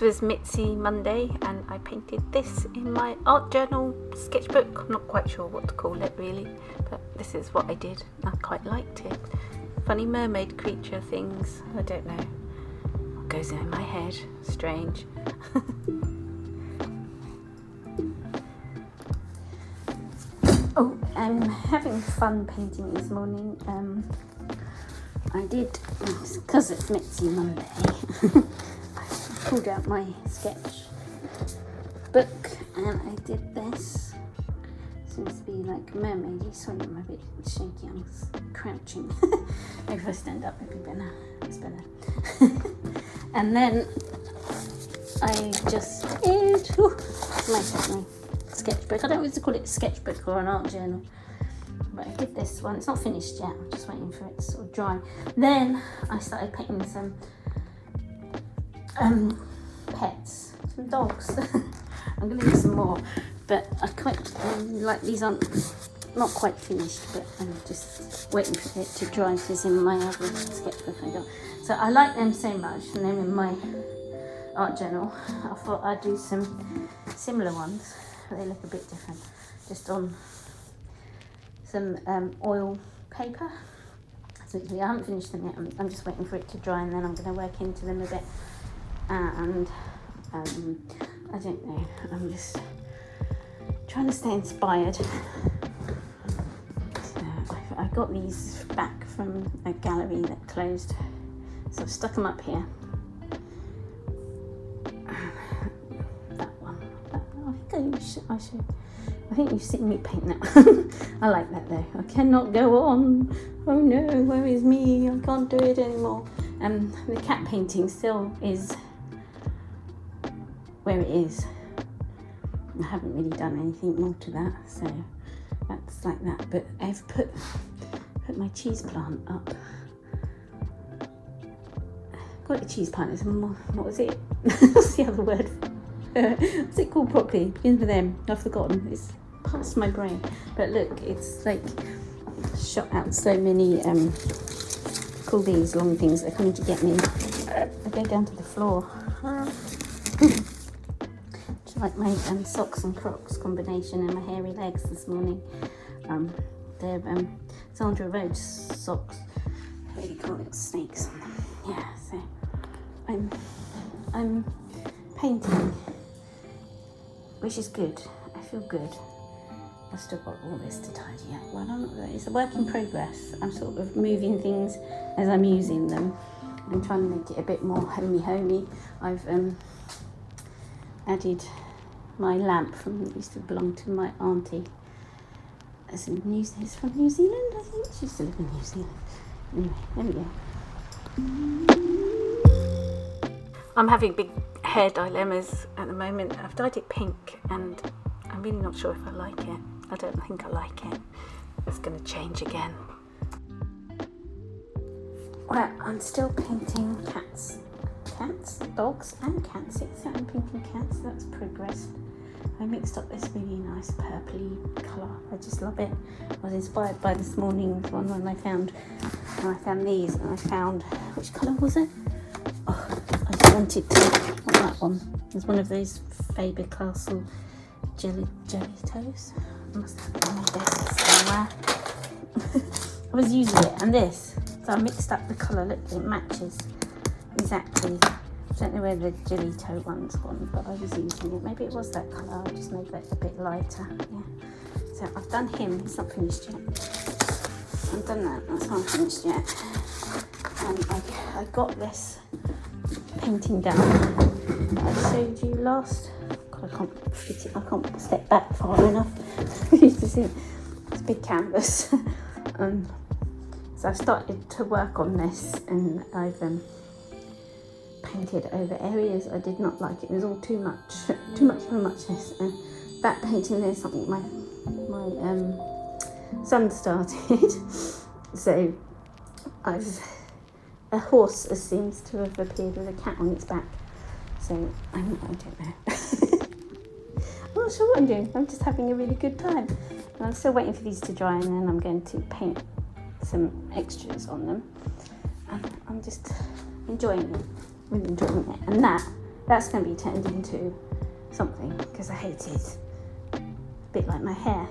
was MITSI Monday and I painted this in my art journal sketchbook. I'm not quite sure what to call it really, but this is what I did. I quite liked it. Funny mermaid creature things, I don't know what goes in my head, strange. Oh, I'm having fun painting this morning. I did, because it's MITSI Monday, I pulled out my sketch book and I did this. Seems to be like mermaidy, sorry I'm a bit shaky, I'm crouching. Maybe if I stand up it'd be better, it's better. And then I just did, my sketchbook. I don't know whether to call it a sketchbook or an art journal, but I did this one. It's not finished yet, I'm just waiting for it to sort of dry. Then I started painting some pets, some dogs. I'm going to do some more, but I quite like these aren't not quite finished, but I'm just waiting for it to dry because in my other sketchbook I got. So I like them so much, and they're in my art journal. I thought I'd do some similar ones. They look a bit different, just on some oil paper. So I haven't finished them yet. I'm just waiting for it to dry, and then I'm going to work into them a bit. And I don't know, I'm just trying to stay inspired. So I got these back from a gallery that closed, so I've stuck them up here. I think you've seen me paint that. I like that though. I cannot go on. Oh no, where is me? I can't do it anymore. The cat painting still is where it is. I haven't really done anything more to that, so that's like that. But I've put my cheese plant up. Got a cheese plant. What was it? What's the other word? What's it called properly? It begins with M. I've forgotten. It's past my brain. But look, it's like shot out so many call these long things. They're coming to get me. I go down to the floor. Just like my socks and Crocs combination and my hairy legs this morning. They're Sandra Rhodes socks. I really call it snakes on them. Yeah, so I'm painting, which is good. I feel good. I've still got all this to tidy up. Well, it's a work in progress. I'm sort of moving things as I'm using them. I'm trying to make it a bit more homey. I've added my lamp that used to belong to my auntie. It's from New Zealand, I think. She used to live in New Zealand. Anyway, there we go. I'm having big hair dilemmas at the moment. I've dyed it pink and I'm really not sure if I like it. I don't think I like it. It's going to change again. Well, I'm still painting cats, dogs and cats. Except I'm painting cats, that's progressed. I mixed up this really nice purpley colour. I just love it. I was inspired by this morning's one when I found these, and I found, which colour was it? Oh, I just wanted to, not that one. It was one of those Faber-Castell jelly toes. I must have one of those somewhere. I was using it, and this. So I mixed up the colour, look, it matches exactly. I don't know where the jelly toe one's gone, but I was using it. Maybe it was that colour, I just made that a bit lighter. Yeah. So I've done him, it's not finished yet. I've done that, that's not finished yet. And I got this painting down that I showed you last. God, I can't fit it, I can't step back far enough for you to see it. It's a big canvas. So I started to work on this, and I've painted over areas I did not like. It was all too much of a muchness. And that painting there's something my son started. So a horse seems to have appeared with a cat on its back. So I don't know. I'm not sure what I'm doing. I'm just having a really good time. And I'm still waiting for these to dry, and then I'm going to paint some extras on them. And I'm just enjoying them. Really enjoying it. And that That's going to be turned into something because I hate it. A bit like my hair.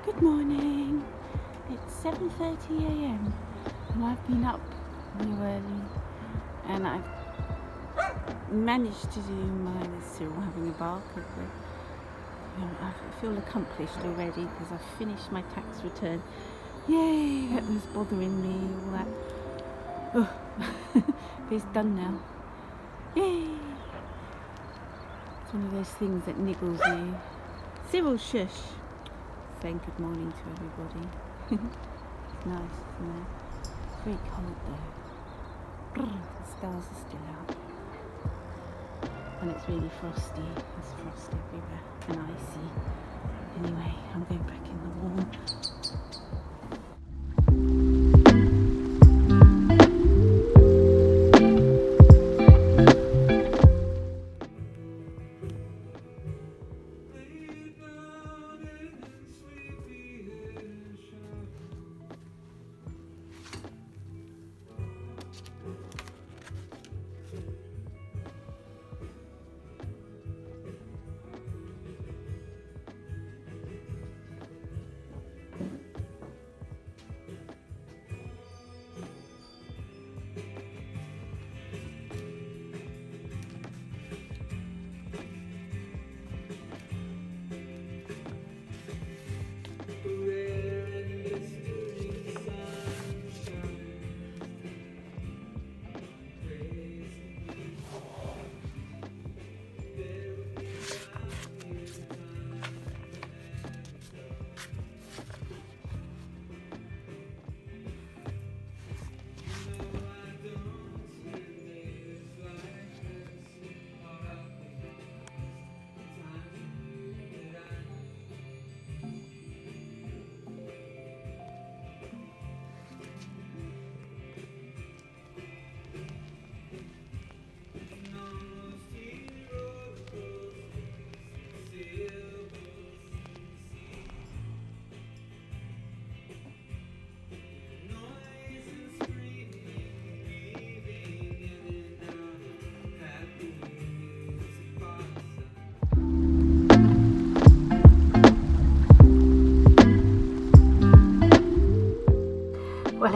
Good morning. It's 7:30 a.m. and I've been up real early and I've managed to do my still having a bath. I feel accomplished already because I've finished my tax return. Yay! That was bothering me, all that. Oh. But it's done now. Yay! It's one of those things that niggles you. Cyril, shush! Saying good morning to everybody. It's nice, isn't it? It's very cold though. The stars are still out. And it's really frosty. There's frost everywhere and icy. Anyway, I'm going back in the warm.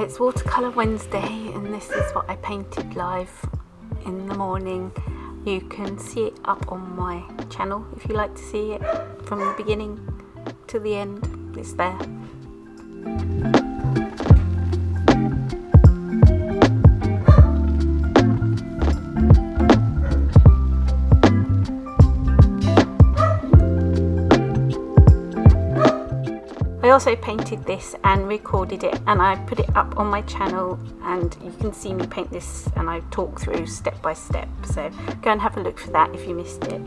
Well, it's Watercolour Wednesday and this is what I painted live in the morning. You can see it up on my channel if you like to see it from the beginning to the end. It's there. I also painted this and recorded it and I put it up on my channel, and you can see me paint this and I talk through step by step, so go and have a look for that if you missed it.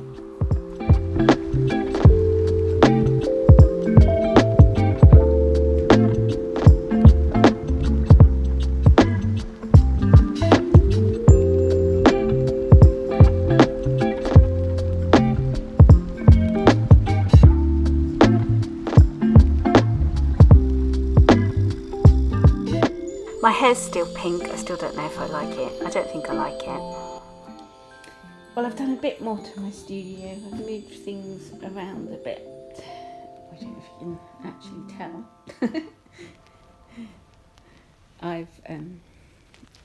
My hair's still pink, I still don't know if I like it. I don't think I like it. Well, I've done a bit more to my studio. I've moved things around a bit. I don't know if you can actually tell.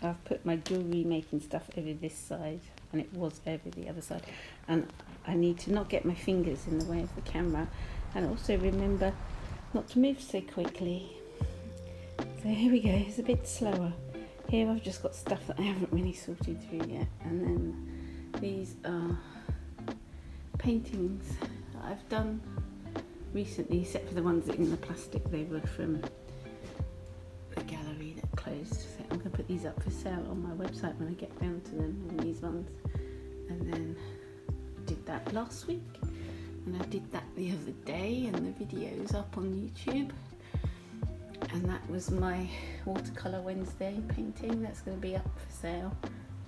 I've put my jewellery making stuff over this side and it was over the other side. And I need to not get my fingers in the way of the camera and also remember not to move so quickly. So here we go, it's a bit slower. Here I've just got stuff that I haven't really sorted through yet. And then these are paintings that I've done recently, except for the ones in the plastic. They were from the gallery that closed. So I'm going to put these up for sale on my website when I get round to them, and these ones. And then I did that last week. And I did that the other day, and the video's up on YouTube. And that was my Watercolour Wednesday painting. That's going to be up for sale.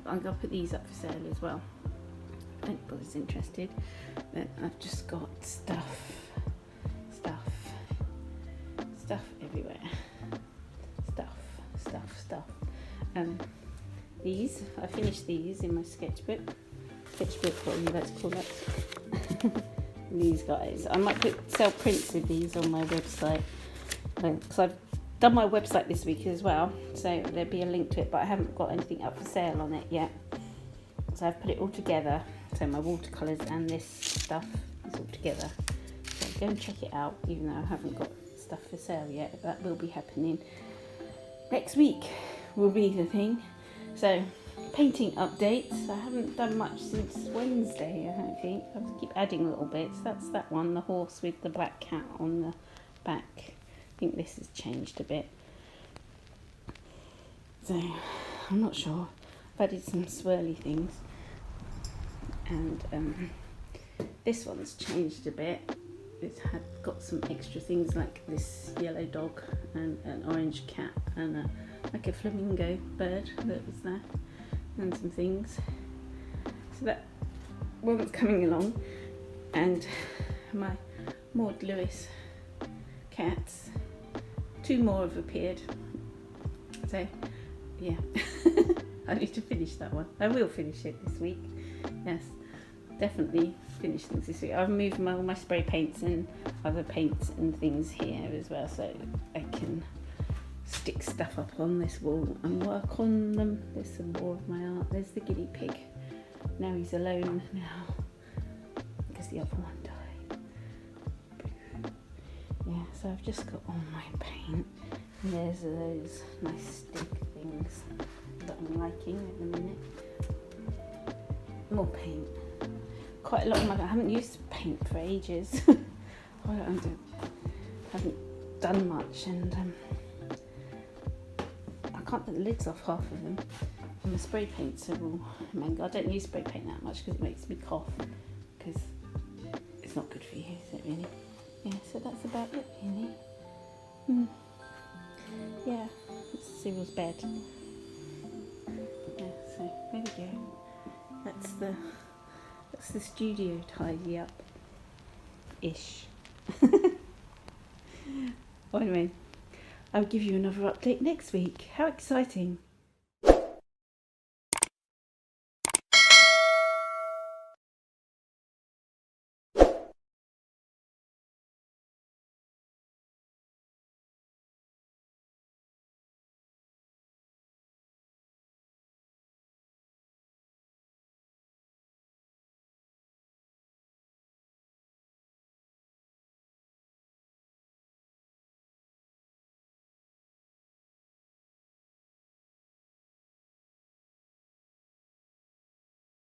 I'm going to put these up for sale as well. If anybody's interested. Then I've just got stuff everywhere. Stuff. These, I finished these in my sketchbook, what you like to call it. These guys. I might sell prints of these on my website. Because I've done my website this week as well, so there'll be a link to it, but I haven't got anything up for sale on it yet. So I've put it all together, so my watercolours and this stuff is all together. So go and check it out, even though I haven't got stuff for sale yet. That will be happening next week, will be the thing. So painting updates, I haven't done much since Wednesday, I don't think. I keep adding little bits. That's that one, the horse with the black cat on the back. I think this has changed a bit, so I'm not sure. I've added some swirly things, and this one's changed a bit. It's got some extra things like this yellow dog and an orange cat and like a flamingo bird that was there, and some things. So that one's coming along, and my Maud Lewis cats. 2 more have appeared, so yeah. I need to finish that one. I will finish it this week. Yes, definitely finish things this week. I've moved all my spray paints and other paints and things here as well, so I can stick stuff up on this wall and work on them. There's some more of my art. There's the guinea pig. Now he's alone now because the other one died. Yeah, so I've just got all my paint, and there's those nice stick things that I'm liking at the minute. More paint. Quite a lot of I haven't used paint for ages. I haven't done much, and I can't put the lids off half of them. And the spray paints are all mango. I don't use spray paint that much because it makes me cough, because it's not good for you, is it really? Yeah, so that's about it really. Yeah, it's Cyril's bed. Yeah, so there we go. That's the studio tidy up ish. Well, anyway, I'll give you another update next week. How exciting!